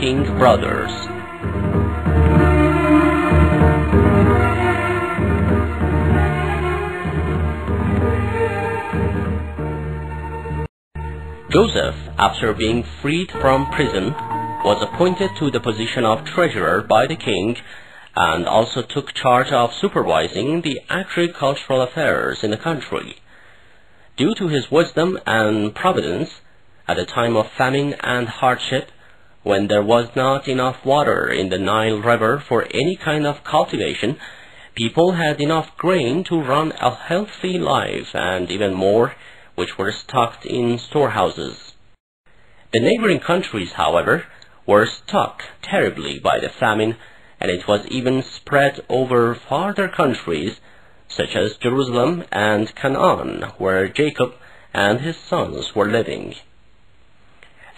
cheating brothers. Joseph, after being freed from prison, was appointed to the position of treasurer by the king, and also took charge of supervising the agricultural affairs in the country. Due to his wisdom and providence, at a time of famine and hardship, when there was not enough water in the Nile River for any kind of cultivation, people had enough grain to run a healthy life, and even more, which were stocked in storehouses. The neighboring countries, however, were struck terribly by the famine, and it was even spread over farther countries, such as Jerusalem and Canaan, where Jacob and his sons were living.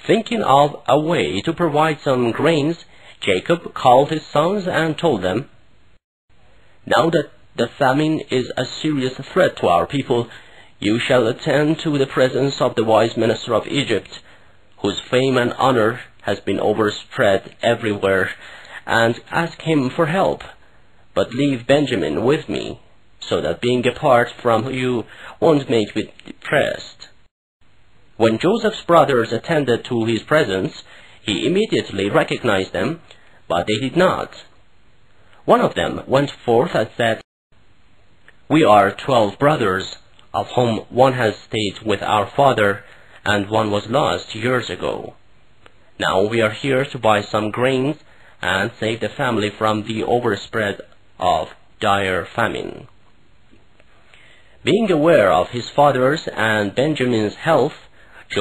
Thinking of a way to provide some grains, Jacob called his sons and told them, "Now that the famine is a serious threat to our people, you shall attend to the presence of the wise minister of Egypt, whose fame and honor has been overspread everywhere, and ask him for help. But leave Benjamin with me, so that being apart from you won't make me depressed." When Joseph's brothers attended to his presence, he immediately recognized them, but they did not. One of them went forth and said, "We are 12 brothers, of whom one has stayed with our father, and one was lost years ago. Now we are here to buy some grains and save the family from the overspread of dire famine." Being aware of his father's and Benjamin's health,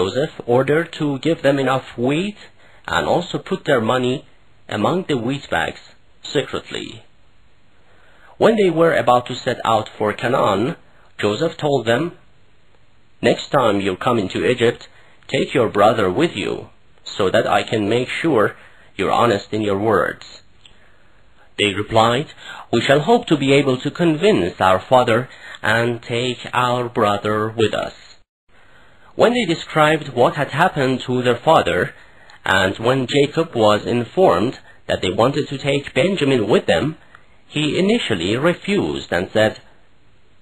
Joseph ordered to give them enough wheat and also put their money among the wheat bags secretly. When they were about to set out for Canaan, Joseph told them, "Next time you come into Egypt, take your brother with you, so that I can make sure you're honest in your words." They replied, "We shall hope to be able to convince our father and take our brother with us." When they described what had happened to their father, and when Jacob was informed that they wanted to take Benjamin with them, he initially refused and said,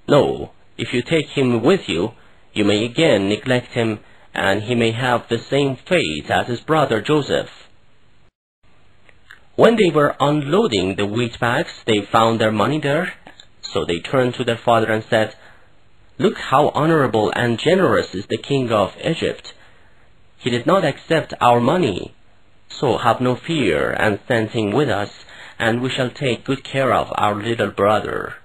"No, if you take him with you, you may again neglect him, and he may have the same fate as his brother Joseph." When they were unloading the wheat bags, they found their money there, so they turned to their father and said, "Look how honorable and generous is the king of Egypt. He did not accept our money, so have no fear and send him with us, and we shall take good care of our little brother."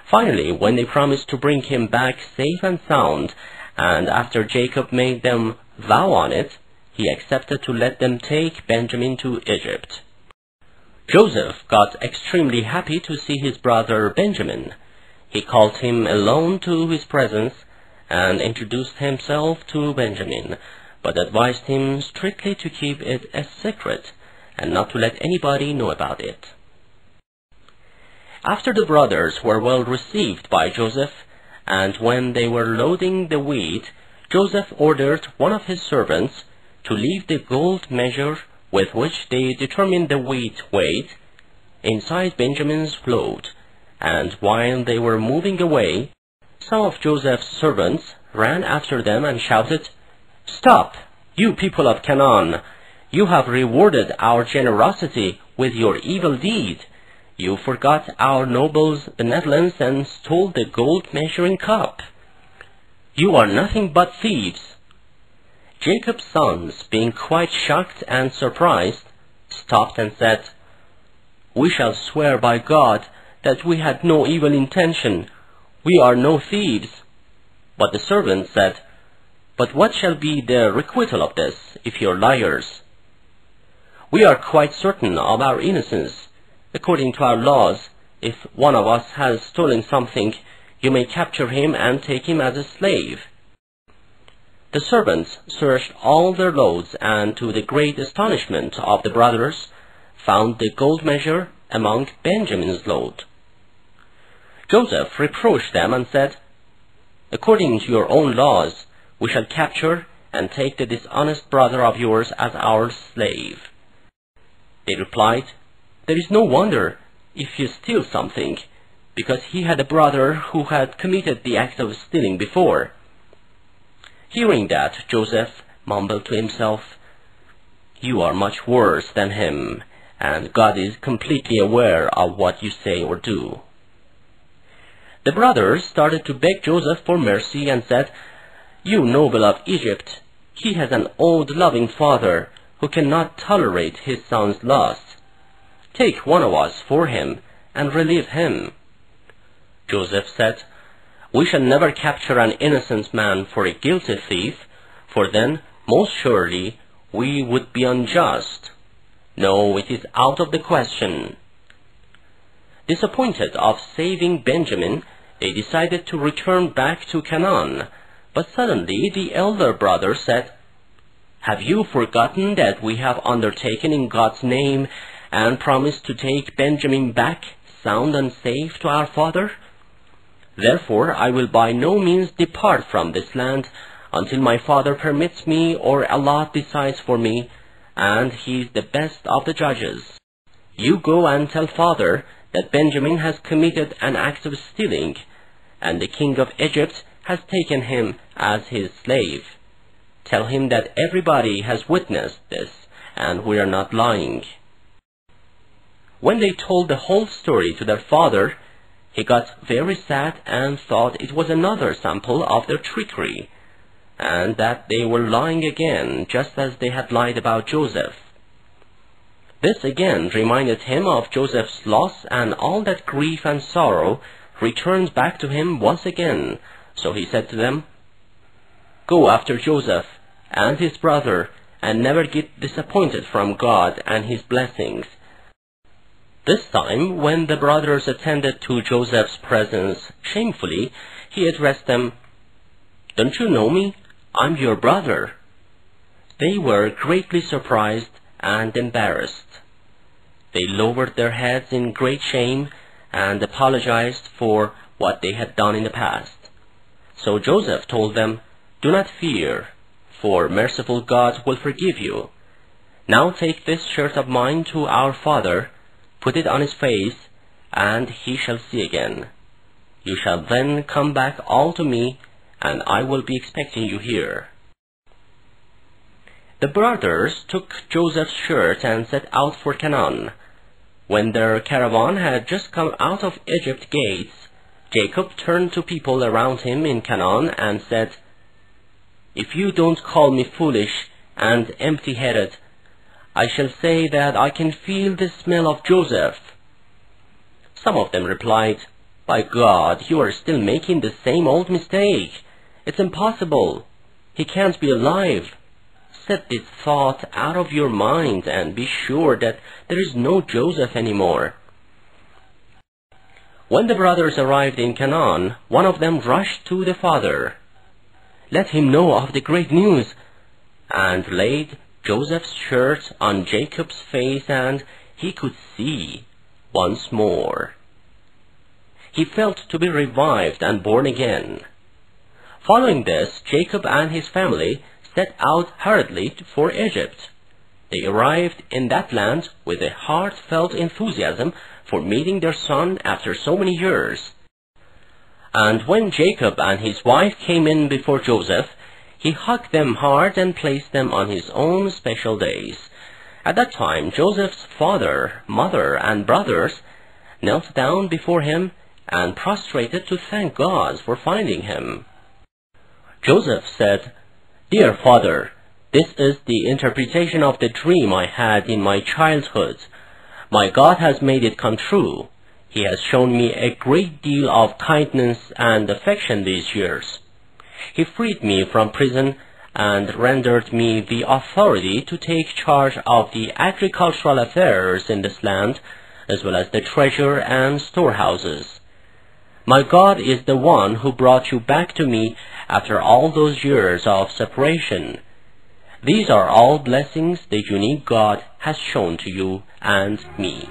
Finally, when they promised to bring him back safe and sound, and after Jacob made them vow on it, he accepted to let them take Benjamin to Egypt. Joseph got extremely happy to see his brother Benjamin. He called him alone to his presence and introduced himself to Benjamin, but advised him strictly to keep it a secret and not to let anybody know about it. After the brothers were well received by Joseph, and when they were loading the wheat, Joseph ordered one of his servants to leave the gold measure with which they determined the wheat weight inside Benjamin's load, and while they were moving away, some of Joseph's servants ran after them and shouted, "Stop, you people of Canaan! You have rewarded our generosity with your evil deed. You forgot our noble's benevolence and stole the gold measuring cup. You are nothing but thieves." Jacob's sons, being quite shocked and surprised, stopped and said, "We shall swear by God that we had no evil intention. We are no thieves." But the servants said, "But what shall be the requital of this, if you're liars? We are quite certain of our innocence. According to our laws, if one of us has stolen something, you may capture him and take him as a slave." The servants searched all their loads, and to the great astonishment of the brothers, found the gold measure among Benjamin's load. Joseph reproached them and said, "According to your own laws, we shall capture and take the dishonest brother of yours as our slave." They replied, "There is no wonder if you steal something, because he had a brother who had committed the act of stealing before." Hearing that, Joseph mumbled to himself, "You are much worse than him, and God is completely aware of what you say or do." The brothers started to beg Joseph for mercy and said, "You noble of Egypt, he has an old loving father who cannot tolerate his son's lust. Take one of us for him and relieve him." Joseph said, "We shall never capture an innocent man for a guilty thief, for then most surely we would be unjust. No, it is out of the question." Disappointed of saving Benjamin, they decided to return back to Canaan. But suddenly the elder brother said, "Have you forgotten that we have undertaken in God's name and promised to take Benjamin back sound and safe to our father? Therefore I will by no means depart from this land until my father permits me or Allah decides for me, and he is the best of the judges. You go and tell father that Benjamin has committed an act of stealing, and the king of Egypt has taken him as his slave. Tell him that everybody has witnessed this, and we are not lying." When they told the whole story to their father, he got very sad and thought it was another sample of their trickery, and that they were lying again, just as they had lied about Joseph. This again reminded him of Joseph's loss, and all that grief and sorrow returned back to him once again. So he said to them, "Go after Joseph and his brother, and never get disappointed from God and his blessings." This time, when the brothers attended to Joseph's presence shamefully, he addressed them, "Don't you know me? I'm your brother." They were greatly surprised and embarrassed. They lowered their heads in great shame and apologized for what they had done in the past. So Joseph told them, "Do not fear, for merciful God will forgive you. Now take this shirt of mine to our father, put it on his face, and he shall see again. You shall then come back all to me, and I will be expecting you here." The brothers took Joseph's shirt and set out for Canaan. When their caravan had just come out of Egypt gates, Jacob turned to people around him in Canaan and said, "If you don't call me foolish and empty-headed, I shall say that I can feel the smell of Joseph." Some of them replied, "By God, you are still making the same old mistake. It's impossible. He can't be alive. Set this thought out of your mind and be sure that there is no Joseph anymore." When the brothers arrived in Canaan, one of them rushed to the father. "Let him know of the great news," and laid Joseph's shirt on Jacob's face, and he could see once more. He felt to be revived and born again. Following this, Jacob and his family set out hurriedly for Egypt. They arrived in that land with a heartfelt enthusiasm for meeting their son after so many years. And when Jacob and his wife came in before Joseph, he hugged them hard and placed them on his own special days. At that time, Joseph's father, mother, and brothers knelt down before him and prostrated to thank God for finding him. Joseph said, "Dear father, this is the interpretation of the dream I had in my childhood. My God has made it come true. He has shown me a great deal of kindness and affection these years. He freed me from prison and rendered me the authority to take charge of the agricultural affairs in this land, as well as the treasure and storehouses. My God is the one who brought you back to me after all those years of separation. These are all blessings the unique God has shown to you and me."